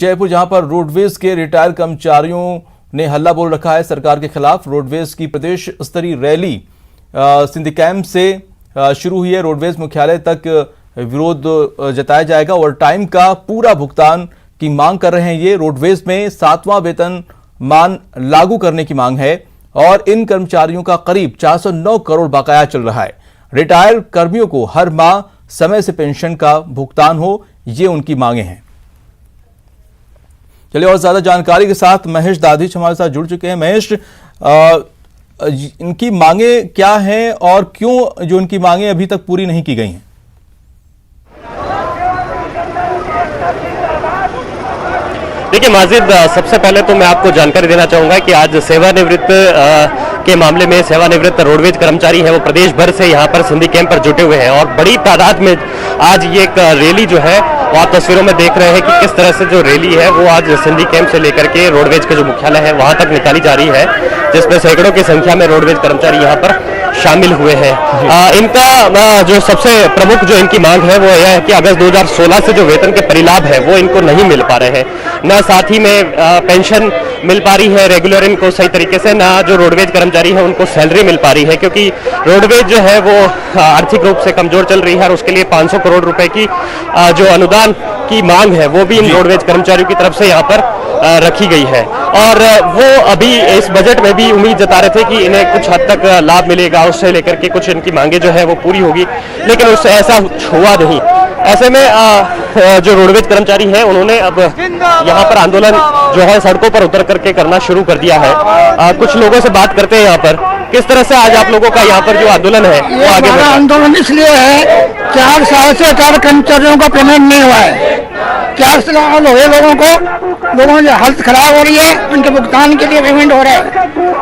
जयपुर जहां पर रोडवेज के रिटायर्ड कर्मचारियों ने हल्ला बोल रखा है सरकार के खिलाफ। रोडवेज की प्रदेश स्तरीय रैली सिंधी कैंप से शुरू हुई है। रोडवेज मुख्यालय तक विरोध जताया जाएगा और टाइम का पूरा भुगतान की मांग कर रहे हैं। ये रोडवेज में 7वां वेतनमान लागू करने की मांग है और इन कर्मचारियों का करीब 409 करोड़ बकाया चल रहा है। रिटायर्ड कर्मियों को हर माह समय से पेंशन का भुगतान हो, ये उनकी मांगे हैं। चलिए और ज्यादा जानकारी के साथ महेश दाधीच हमारे साथ जुड़ चुके हैं। महेश, इनकी मांगे क्या हैं और क्यों जो इनकी मांगे अभी तक पूरी नहीं की गई हैं? देखिए माजिद, सबसे पहले तो मैं आपको जानकारी देना चाहूंगा कि आज सेवानिवृत्त के मामले में सेवानिवृत्त रोडवेज कर्मचारी हैं वो प्रदेश भर से यहाँ पर सिंधी कैंप पर जुटे हुए हैं और बड़ी तादाद में आज ये एक रैली जो है वो आप तस्वीरों में देख रहे हैं कि किस तरह से जो रैली है वो आज सिंधी कैंप से लेकर के रोडवेज का जो मुख्यालय है वहां तक निकाली जा रही है, जिसमें सैकड़ों की संख्या में रोडवेज कर्मचारी यहाँ पर शामिल हुए हैं। इनका जो सबसे प्रमुख जो इनकी मांग है वो यह है कि अगस्त 2016 से जो वेतन के परिलाभ है वो इनको नहीं मिल पा रहे हैं, न साथ ही में पेंशन मिल पा रही है रेगुलर इनको सही तरीके से, ना जो रोडवेज कर्मचारी है उनको सैलरी मिल पा रही है, क्योंकि रोडवेज जो है वो आर्थिक रूप से कमजोर चल रही है और उसके लिए 500 करोड़ रुपए की जो अनुदान की मांग है वो भी इन रोडवेज कर्मचारियों की तरफ से यहाँ पर रखी गई है। और वो अभी इस बजट में भी उम्मीद जता रहे थे कि इन्हें कुछ हद तक लाभ मिलेगा, उससे लेकर के कुछ इनकी मांगे जो है वो पूरी होगी, लेकिन उससे ऐसा हुआ नहीं। ऐसे में जो रोडवेज कर्मचारी हैं उन्होंने अब यहाँ पर आंदोलन जो है सड़कों पर उतर करके करना शुरू कर दिया है। कुछ लोगों से बात करते हैं यहाँ पर, किस तरह से आज आप लोगों का यहाँ पर जो आंदोलन है वो आगे बढ़ा? आंदोलन इसलिए है 4 साल से कर्मचारियों का पेमेंट नहीं हुआ है। 4 साल हो गए लोगों की हालत खराब हो रही है, उनके भुगतान के लिए पेमेंट हो रहा है।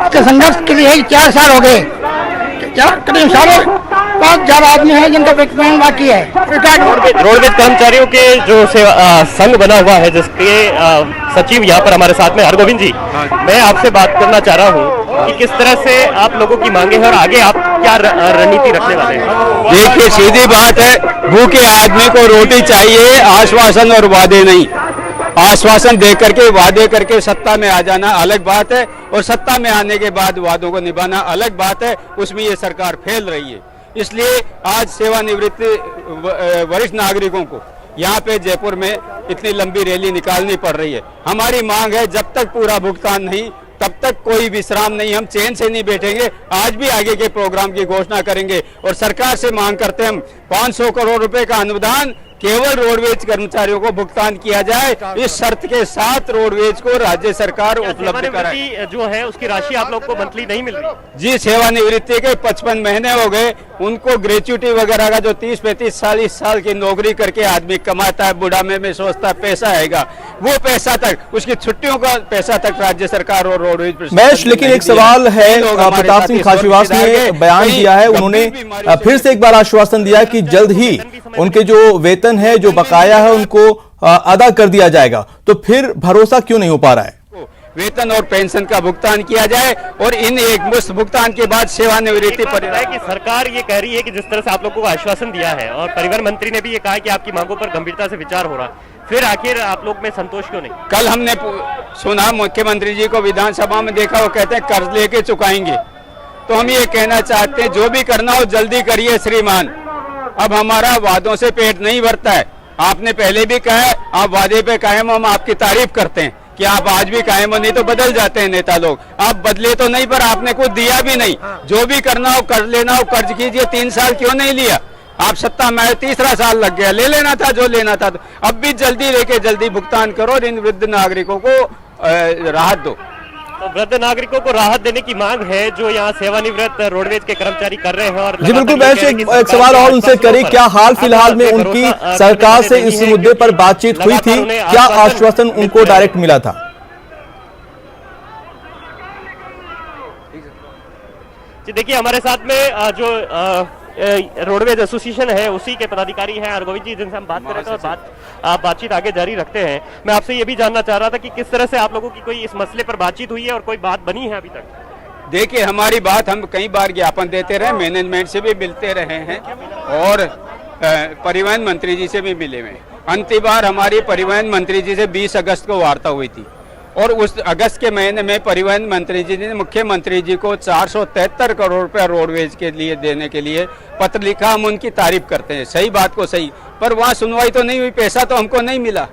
इसके संघर्ष के लिए 4 साल हो गए, करीब 5,000 आदमी है जिनका पेमेंट बाकी है। रोडवेज कर्मचारियों के जो संघ बना हुआ है जिसके सचिव यहाँ पर हमारे साथ में हरगोविंद जी, मैं आपसे बात करना चाह रहा हूँ कि किस तरह से आप लोगों की मांगे हैं और आगे आप क्या रणनीति रखने वाले हैं? देखिए सीधी बात है, भूखे आदमी को रोटी चाहिए, आश्वासन और वादे नहीं। आश्वासन दे करके वादे करके सत्ता में आ जाना अलग बात है और सत्ता में आने के बाद वादों को निभाना अलग बात है। उसमें ये सरकार फेल रही है। इसलिए आज सेवानिवृत्त वरिष्ठ नागरिकों को यहाँ पे जयपुर में इतनी लंबी रैली निकालनी पड़ रही है। हमारी मांग है जब तक पूरा भुगतान नहीं तब तक कोई विश्राम नहीं, हम चैन से नहीं बैठेंगे। आज भी आगे के प्रोग्राम की घोषणा करेंगे और सरकार से मांग करते हैं हम 500 करोड़ रुपए का अनुदान केवल रोडवेज कर्मचारियों को भुगतान किया जाए। इस शर्त के साथ रोडवेज को राज्य सरकार उपलब्ध कराए। जो है उसकी राशि आप लोग को मंथली नहीं मिल रही? जी, सेवानिवृत्ति के 55 महीने हो गए, उनको ग्रेच्युटी वगैरह का जो 30-35 40 साल की नौकरी करके आदमी कमाता है, बुढ़ा में सोचता है पैसा आएगा, वो पैसा तक, उसकी छुट्टियों का पैसा तक राज्य सरकार और रोडवेज। महेश, लेकिन एक सवाल है, प्रताप सिंह खाचरियावास ने बयान दिया है, उन्होंने फिर से एक बार आश्वासन दिया कि जल्द ही उनके जो वेतन है, जो बकाया है, उनको अदा कर दिया जाएगा। तो फिर भरोसा क्यों नहीं हो पा रहा है? वेतन और पेंशन का भुगतान किया जाए और इन एक मुश्त भुगतान के बाद सेवानिवृत्ति पर है कि सरकार ये कह रही है कि जिस तरह से आप लोगों को आश्वासन दिया है और परिवहन मंत्री ने भी ये कहा कि आपकी मांगों पर गंभीरता से विचार हो रहा, फिर आखिर आप लोग में संतोष क्यों नहीं? कल हमने सुना मुख्यमंत्री जी को विधानसभा में देखा, वो कहते हैं कर्ज लेके चुकाएंगे। तो हम ये कहना चाहते हैं जो भी करना हो जल्दी करिए श्रीमान। अब हमारा वादों से पेट नहीं भरता है। आपने पहले भी कहा है, आप वादे पे कायम, हम आपकी तारीफ करते हैं कि आप आज भी कायम हो, नहीं तो बदल जाते हैं नेता लोग। आप बदले तो नहीं, पर आपने कुछ दिया भी नहीं। जो भी करना हो कर लेना हो, कर्ज कीजिए। 3 साल क्यों नहीं लिया? आप सत्ता में 3रा साल लग गया, ले लेना था जो लेना था। अब भी जल्दी लेके जल्दी भुगतान करो और इन वृद्ध नागरिकों को राहत दो। तो वृद्ध नागरिकों को राहत देने की मांग है जो यहाँ सेवानिवृत्त रोडवेज के कर्मचारी कर रहे हैं। और जी बिल्कुल, मैं एक सवाल और उनसे करें, क्या हाल फिलहाल में उनकी सरकार से इस मुद्दे पर बातचीत हुई थी? क्या आश्वासन उनको डायरेक्ट मिला था? जी देखिए, हमारे साथ में जो रोडवेज एसोसिएशन है उसी के पदाधिकारी हैं हरगोविंद जी, जिनसे हम बात कर रहे थे और बातचीत आगे जारी रखते हैं। मैं आपसे ये भी जानना चाह रहा था कि किस तरह से आप लोगों की कोई इस मसले पर बातचीत हुई है और कोई बात बनी है अभी तक? देखिए, हमारी बात, हम कई बार ज्ञापन देते रहे, मैनेजमेंट से भी मिलते रहे हैं और परिवहन मंत्री जी से भी मिले हुए हैं। अंतिम बार हमारी परिवहन मंत्री जी से 20 अगस्त को वार्ता हुई थी और उस अगस्त के महीने में परिवहन मंत्री जी ने मुख्यमंत्री जी को 473 करोड़ रुपया रोडवेज के लिए देने के लिए पत्र लिखा। हम उनकी तारीफ करते हैं, सही बात को सही, पर वहाँ सुनवाई तो नहीं हुई, पैसा तो हमको नहीं मिला।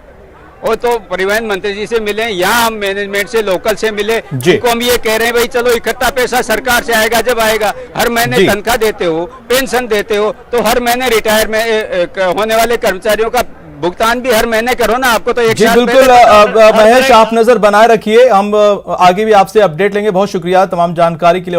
वो तो परिवहन मंत्री जी से मिले, यहाँ हम मैनेजमेंट से लोकल से मिले, उनको हम ये कह रहे हैं भाई चलो इकट्ठा पैसा सरकार से आएगा, जब आएगा हर महीने तनख्वाह देते हो, पेंशन देते हो, तो हर महीने रिटायर में होने वाले कर्मचारियों का भुगतान भी हर महीने करो ना। आपको तो एक जी बिल्कुल महेश, आप नजर बनाए रखिए, हम आगे भी आपसे अपडेट लेंगे। बहुत शुक्रिया तमाम जानकारी के लिए।